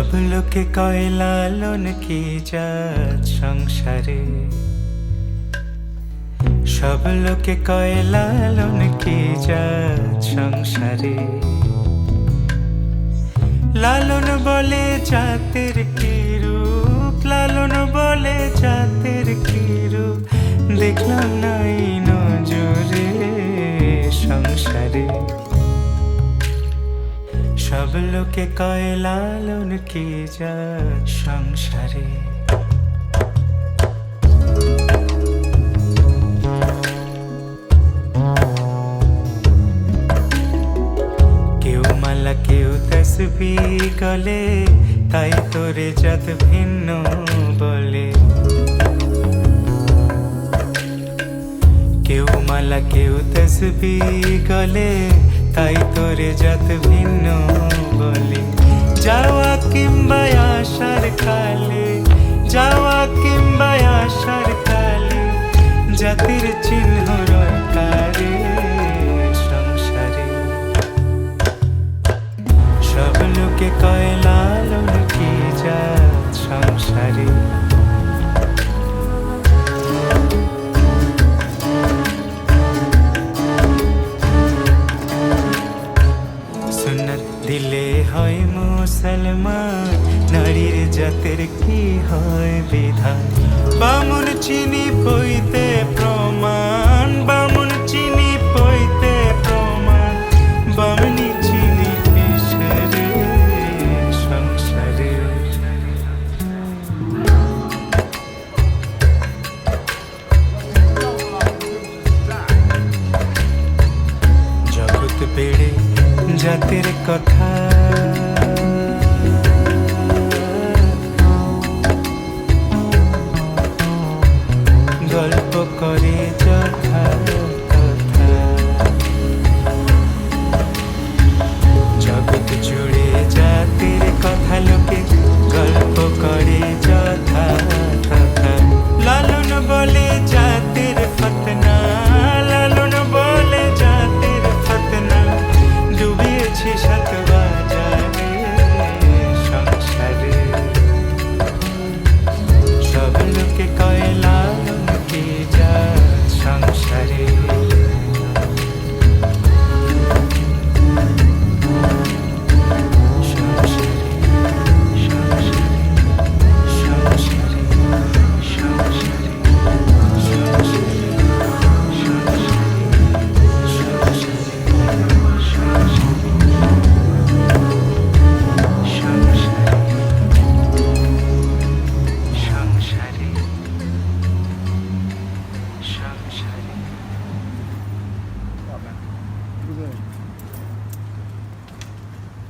সব লোকে কয় লালন কি জাত সংসারে, সব লোকে কয় লালন কি জাত সংসারে। লালন বলে জাতের কি রূপ, লালন বলে জাতের কি রূপ, দেখলাম নাই নজরে সংসারে। সব লোকে কয় লালন কি জাত সংসারে। কেউ মালা কেউ তসবিহ গলে, তাই তোরে জাত ভিন্ন বলে। কেউ মালা কেউ তসবিহ গলে, তাই তোরে জাত ভিন্ন বলে। যাওয়া কিংবা আসার কালে, যাওয়া কিংবা আসার কালে, জাতির চিহ্ন রকারে সংসারে। সব লোকে কয় লালন কি জাত সংসারে। সুন্নত দিলে হয় মুসলমান, নারীর জাতের কি হয় বিধান। বামুন চিনি পইতে প্রমাণ, বামুন চিনি পইতে প্রমাণ, বামনি চিনি কিসেরে সংসারে। জগৎ বেড়ে জাতের কথা, গল্প করে যথা কথা। জগৎ জুড়ে জাতের কথা লোকে গল্প করে যথা কথা। লালন বলে জাতের ফতনা, লালন বলে জাতের ফতনা, ডুবিয়েছে সাত বাজারে সংসারে। সব লোকে কয় লালন কি জাত সংসারে। Good.